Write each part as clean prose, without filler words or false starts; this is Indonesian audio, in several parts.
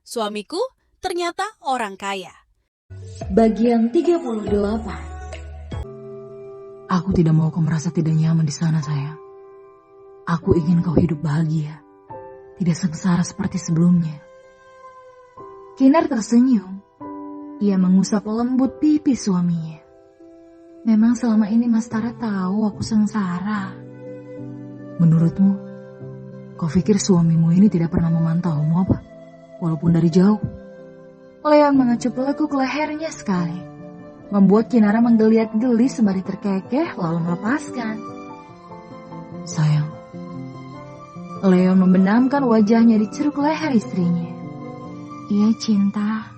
Suamiku ternyata orang kaya. Bagian 38. Aku tidak mau kau merasa tidak nyaman di sana, sayang. Aku ingin kau hidup bahagia, tidak sengsara seperti sebelumnya. Kinar tersenyum. Ia mengusap lembut pipi suaminya. Memang selama ini Mas Tara tahu aku sengsara. Menurutmu, kau pikir suamimu ini tidak pernah memantaumu apa? Walaupun dari jauh. Leon mengecup lekuk lehernya sekali, membuat Kinara menggeliat-geli sembari terkekeh lalu melepaskan. Sayang, Leon membenamkan wajahnya di ceruk leher istrinya. Iya cinta.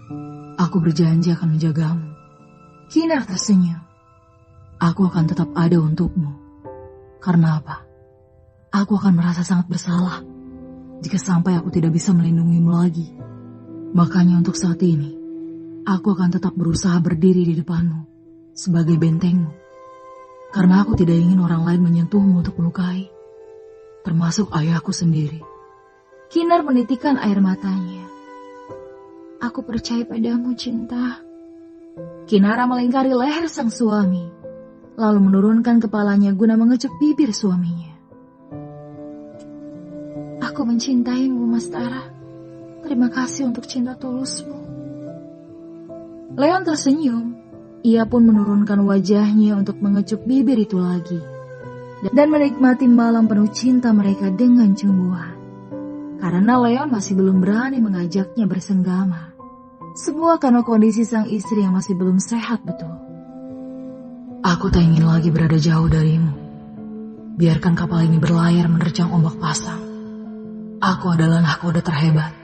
aku berjanji akan menjagamu. Kinar tersenyum. Aku akan tetap ada untukmu. Karena apa? Aku akan merasa sangat bersalah jika sampai aku tidak bisa melindungimu lagi. Makanya untuk saat ini, aku akan tetap berusaha berdiri di depanmu sebagai bentengmu. Karena aku tidak ingin orang lain menyentuhmu untuk melukai, termasuk ayahku sendiri. Kinar menitikkan air matanya. Aku percaya padamu cinta. Kinara melingkari leher sang suami, lalu menurunkan kepalanya guna mengecup bibir suaminya. Aku mencintaimu, Mas Tara. Terima kasih untuk cinta tulusmu. Leon tersenyum. Ia pun menurunkan wajahnya untuk mengecup bibir itu lagi. Dan menikmati malam penuh cinta mereka dengan cumbuan. Karena Leon masih belum berani mengajaknya bersenggama. Semua karena kondisi sang istri yang masih belum sehat betul. Aku tak ingin lagi berada jauh darimu. Biarkan kapal ini berlayar menerjang ombak pasang. Aku adalah nahkoda terhebat.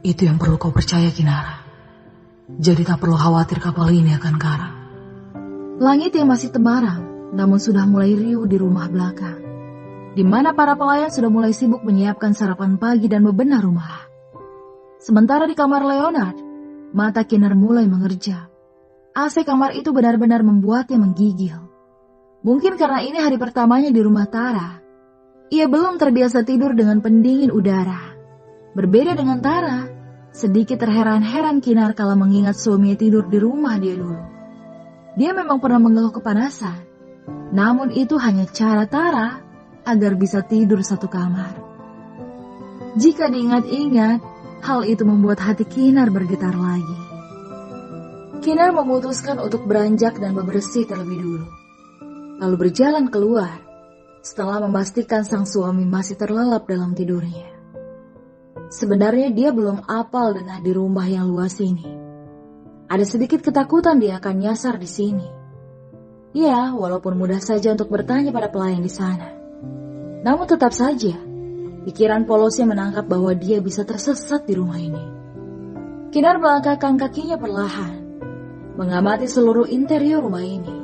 Itu yang perlu kau percaya, Kinara. Jadi tak perlu khawatir kapal ini akan karam. Langit yang masih temaram, namun sudah mulai riuh di rumah belakang, di mana para pelayan sudah mulai sibuk menyiapkan sarapan pagi dan bebenah rumah. Sementara di kamar Leonard, mata Kinar mulai mengerjap. AC kamar itu benar-benar membuatnya menggigil. Mungkin karena ini hari pertamanya di rumah Tara. Ia belum terbiasa tidur dengan pendingin udara. Berbeda dengan Tara, sedikit terheran-heran Kinar kala mengingat suaminya tidur di rumah dia dulu. Dia memang pernah mengeluh kepanasan, namun itu hanya cara Tara agar bisa tidur satu kamar. Jika diingat-ingat, hal itu membuat hati Kinar bergetar lagi. Kinar memutuskan untuk beranjak dan bebersih terlebih dulu, lalu berjalan keluar setelah memastikan sang suami masih terlelap dalam tidurnya. Sebenarnya dia belum apal denah di rumah yang luas ini. Ada sedikit ketakutan dia akan nyasar di sini. Ya, walaupun mudah saja untuk bertanya pada pelayan di sana. Namun tetap saja, pikiran polosnya menangkap bahwa dia bisa tersesat di rumah ini. Kinar melangkahkan kakinya perlahan, mengamati seluruh interior rumah ini.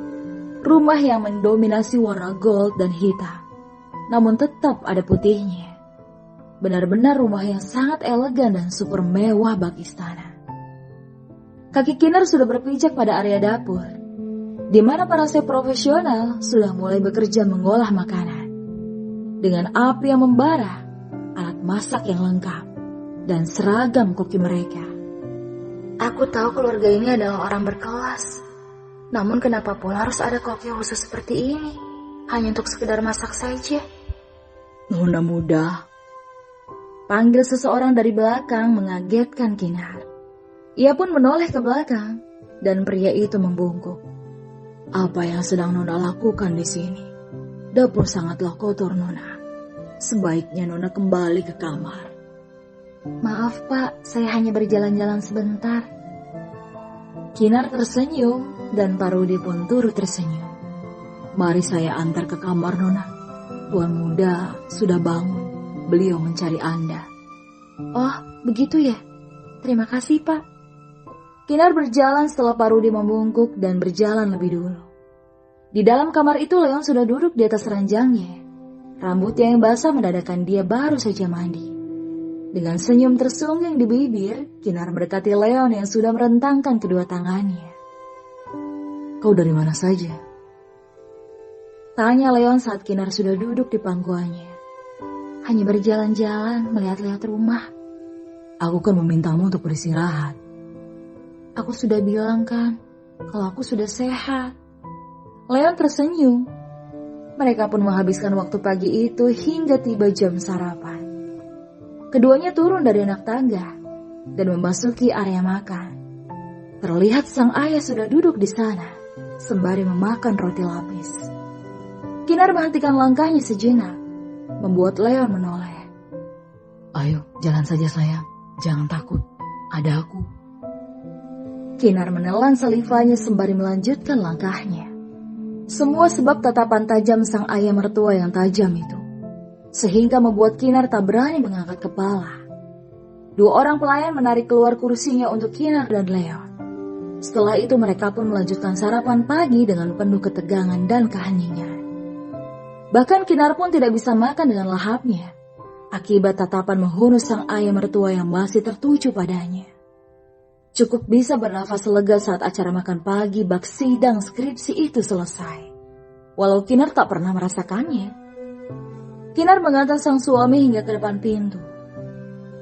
Rumah yang mendominasi warna gold dan hitam, namun tetap ada putihnya. Benar-benar rumah yang sangat elegan dan super mewah bak istana. Kaki Kinar sudah berpijak pada area dapur, di mana para chef profesional sudah mulai bekerja mengolah makanan. Dengan api yang membara, alat masak yang lengkap, dan seragam koki mereka. Aku tahu keluarga ini adalah orang berkelas. Namun kenapa pula harus ada koki khusus seperti ini? Hanya untuk sekedar masak saja. Nona muda, panggil seseorang dari belakang mengagetkan Kinar. Ia pun menoleh ke belakang, dan pria itu membungkuk. Apa yang sedang Nona lakukan di sini? Dapur sangatlah kotor, Nona. Sebaiknya Nona kembali ke kamar. Maaf Pak, saya hanya berjalan-jalan sebentar. Kinar tersenyum dan Parudi pun turut tersenyum. Mari saya antar ke kamar, Nona. Tuan muda sudah bangun. Beliau mencari Anda. Oh, begitu ya? Terima kasih, Pak. Kinar berjalan setelah Parudi membungkuk dan berjalan lebih dulu. Di dalam kamar itu Leon sudah duduk di atas ranjangnya. Rambutnya yang basah menandakan dia baru saja mandi. Dengan senyum tersungging di bibir, Kinar mendekati Leon yang sudah merentangkan kedua tangannya. Kau dari mana saja? Tanya Leon saat Kinar sudah duduk di pangkuannya. Hanya berjalan-jalan melihat-lihat rumah. Aku kan memintamu untuk beristirahat. Aku sudah bilang kan, kalau aku sudah sehat. Leon tersenyum. Mereka pun menghabiskan waktu pagi itu hingga tiba jam sarapan. Keduanya turun dari anak tangga dan memasuki area makan. Terlihat sang ayah sudah duduk di sana, sembari memakan roti lapis. Kinar menghentikan langkahnya sejenak, membuat Leon menoleh. Ayo, jalan saja sayang. Jangan takut, ada aku. Kinar menelan salivanya sembari melanjutkan langkahnya. Semua sebab tatapan tajam sang ayah mertua yang tajam itu, sehingga membuat Kinar tak berani mengangkat kepala. Dua orang pelayan menarik keluar kursinya untuk Kinar dan Leon. Setelah itu mereka pun melanjutkan sarapan pagi dengan penuh ketegangan dan keheningan. Bahkan Kinar pun tidak bisa makan dengan lahapnya, akibat tatapan menghunus sang ayah mertua yang masih tertuju padanya. Cukup bisa bernafas lega saat acara makan pagi bak sidang skripsi itu selesai. Walau Kinar tak pernah merasakannya. Kinar mengantar sang suami hingga ke depan pintu.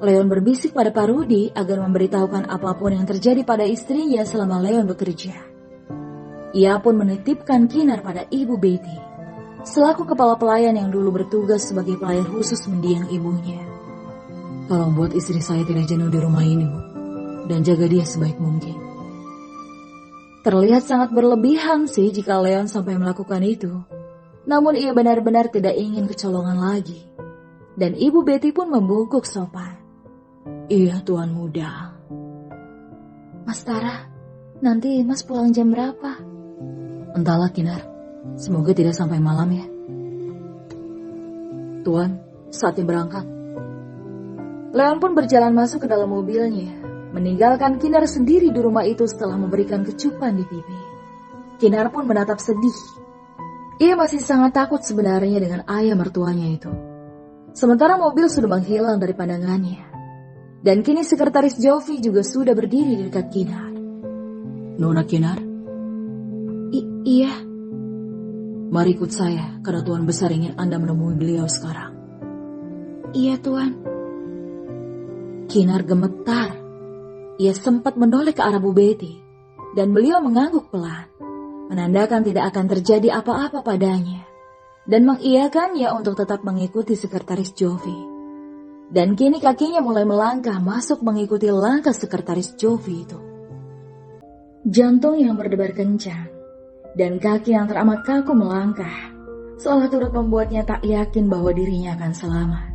Leon berbisik pada Pak Rudi agar memberitahukan apapun yang terjadi pada istrinya selama Leon bekerja. Ia pun menitipkan Kinar pada Ibu Betty, selaku kepala pelayan yang dulu bertugas sebagai pelayan khusus mendiang ibunya. Tolong buat istri saya tidak jenuh di rumah ini, Bu. Dan jaga dia sebaik mungkin. Terlihat sangat berlebihan sih jika Leon sampai melakukan itu. Namun ia benar-benar tidak ingin kecolongan lagi. Dan Ibu Betty pun membungkuk sopan. Iya, Tuan Muda. Mas Tara, nanti Mas pulang jam berapa? Entahlah, Kinar. Semoga tidak sampai malam ya. Tuan, saatnya berangkat. Leon pun berjalan masuk ke dalam mobilnya, meninggalkan Kinar sendiri di rumah itu setelah memberikan kecupan di pipi. Kinar pun menatap sedih. Ia masih sangat takut sebenarnya dengan ayah mertuanya itu. Sementara mobil sudah menghilang dari pandangannya. Dan kini sekretaris Jovi juga sudah berdiri di dekat Kinar. Nona Kinar? Iya. Mari ikut saya, karena Tuan Besar ingin Anda menemui beliau sekarang. Iya, Tuan. Kinar gemetar. Ia sempat menoleh ke arah Bu Betty, dan beliau mengangguk pelan, menandakan tidak akan terjadi apa-apa padanya, dan mengiyakannya untuk tetap mengikuti sekretaris Jovi. Dan kini kakinya mulai melangkah masuk mengikuti langkah sekretaris Jovi itu. Jantung yang berdebar kencang, dan kaki yang teramat kaku melangkah, seolah turut membuatnya tak yakin bahwa dirinya akan selamat.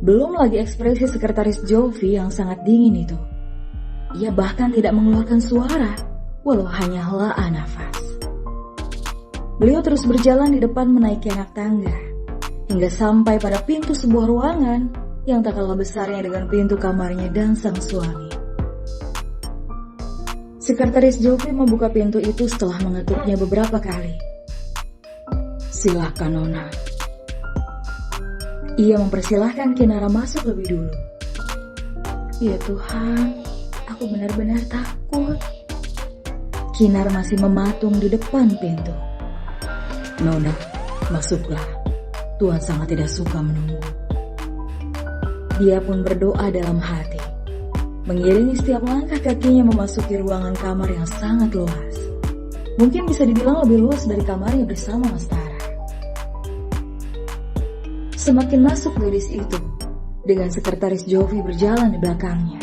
Belum lagi ekspresi sekretaris Jovi yang sangat dingin itu. Ia bahkan tidak mengeluarkan suara, walau hanya helaan nafas. Beliau terus berjalan di depan menaiki anak tangga, hingga sampai pada pintu sebuah ruangan yang tak kalah besarnya dengan pintu kamarnya dan sang suami. Sekretaris Jovi membuka pintu itu setelah mengetuknya beberapa kali. Silakan, Nona. Ia mempersilahkan Kinara masuk lebih dulu. Ya Tuhan, aku benar-benar takut. Kinar masih mematung di depan pintu. Nona, masuklah. Tuhan sangat tidak suka menunggu. Dia pun berdoa dalam hati, mengiringi setiap langkah kakinya memasuki ruangan kamar yang sangat luas. Mungkin bisa dibilang lebih luas dari kamarnya bersama Mas Tara. Semakin masuk gadis itu, dengan sekretaris Jovi berjalan di belakangnya.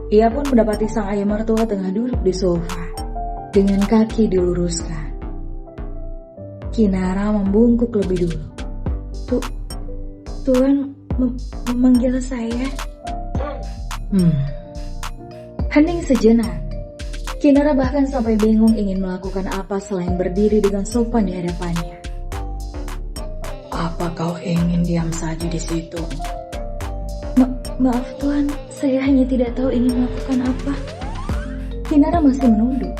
Ia pun mendapati sang ayah mertua tengah duduk di sofa, dengan kaki diluruskan. Kinara membungkuk lebih dulu. Tuan memanggil saya. Hening sejenak. Kinara bahkan sampai bingung ingin melakukan apa selain berdiri dengan sopan di hadapannya. Apa kau ingin diam saja di situ? Maaf Tuan, saya hanya tidak tahu ingin melakukan apa. Kinara masih menunduk.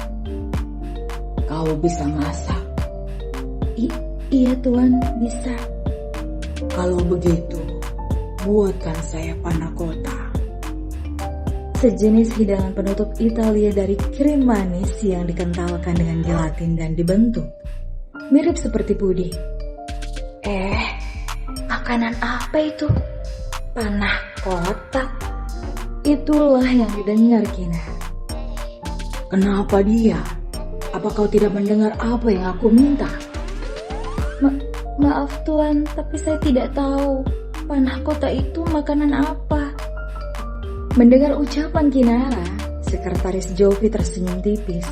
Kau bisa masak? Iya Tuan, bisa. Kalau begitu, buatkan saya panna cotta. Sejenis hidangan penutup Italia dari krim manis yang dikentalkan dengan gelatin dan dibentuk mirip seperti puding. Makanan apa itu? Panna cotta? Itulah yang didengar Kinar. Kenapa dia? Apa kau tidak mendengar apa yang aku minta? Maaf Tuan, tapi saya tidak tahu panah kota itu makanan apa. Mendengar ucapan Kinara, Sekretaris Jovi tersenyum tipis.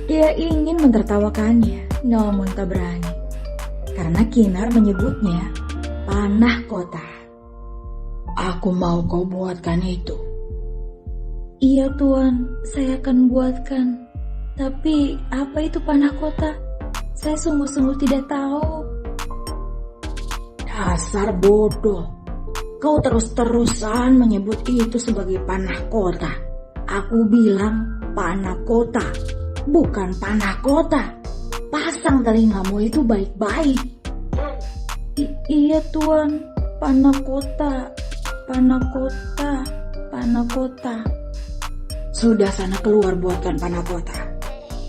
Ia ingin mentertawakannya, namun tak berani. Karena Kinar menyebutnya panah kota. Aku mau kau buatkan itu. Iya Tuan, saya akan buatkan. Tapi apa itu panah kota? Saya sungguh-sungguh tidak tahu. Dasar bodoh. Kau terus-terusan menyebut itu sebagai panah kota. Aku bilang panah kota, bukan panah kota. Pasang telingamu itu baik-baik. Iya Tuan, panah kota, panah kota, panah kota. Sudah sana keluar buatkan panah kota.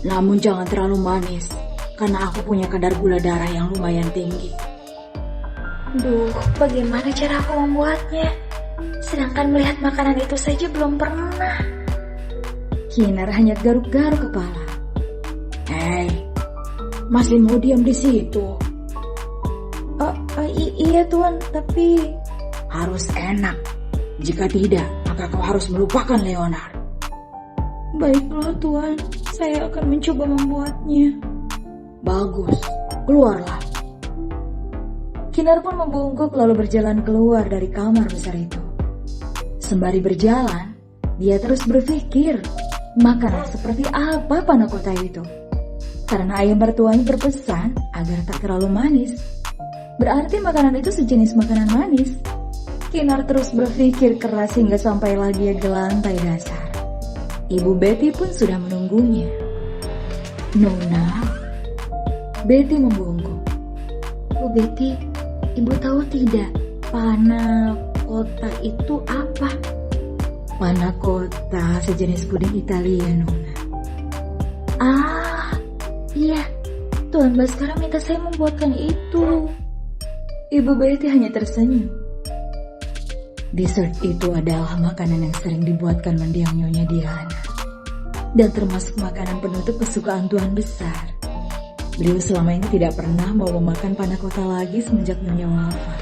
Namun jangan terlalu manis, karena aku punya kadar gula darah yang lumayan tinggi. Duh, bagaimana cara aku membuatnya? Sedangkan melihat makanan itu saja belum pernah. Kinar hanya garuk-garuk kepala. Hei, masih mau diam di situ? Iya Tuan, tapi Harus enak. Jika tidak, maka kau harus melupakan Leonard. baiklah Tuan, saya akan mencoba membuatnya. Bagus, keluarlah. Kinar pun membungkuk lalu berjalan keluar dari kamar besar itu. Sembari berjalan, dia terus berpikir, makanan seperti apa panah kota itu? Karena ayah mertuanya berpesan agar tak terlalu manis. Berarti makanan itu sejenis makanan manis. Kinar terus berpikir keras hingga sampailah dia ke lantai dasar. Ibu Betty pun sudah menunggunya. Nona, Betty membungkuk. Bu Betty, ibu tahu tidak panah kota itu apa? panah kota sejenis puding Italia, Nona. Ah, iya. Tuan Baskara minta saya membuatkan itu. Ibu Betty hanya tersenyum. Dessert itu adalah makanan yang sering dibuatkan mendiang Nyonya Diana. Dan termasuk makanan penutup kesukaan Tuan Besar. Beliau selama ini tidak pernah mau memakan panah kota lagi semenjak Nyonya wafat.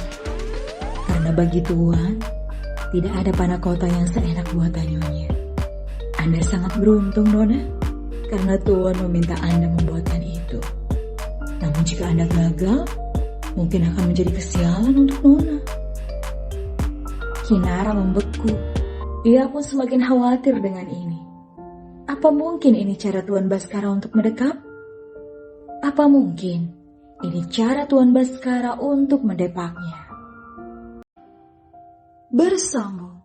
Karena bagi Tuan, tidak ada panah kota yang seenak buatan Nyonya. Anda sangat beruntung, Nona, karena Tuan meminta Anda membuatkan itu. Namun jika Anda gagal, mungkin akan menjadi kesialan untuk Nona. Kinara membeku. Ia pun semakin khawatir dengan ini. Apa mungkin ini cara Tuan Baskara untuk mendekap? Apa mungkin ini cara Tuan Baskara untuk mendepaknya? Bersambung.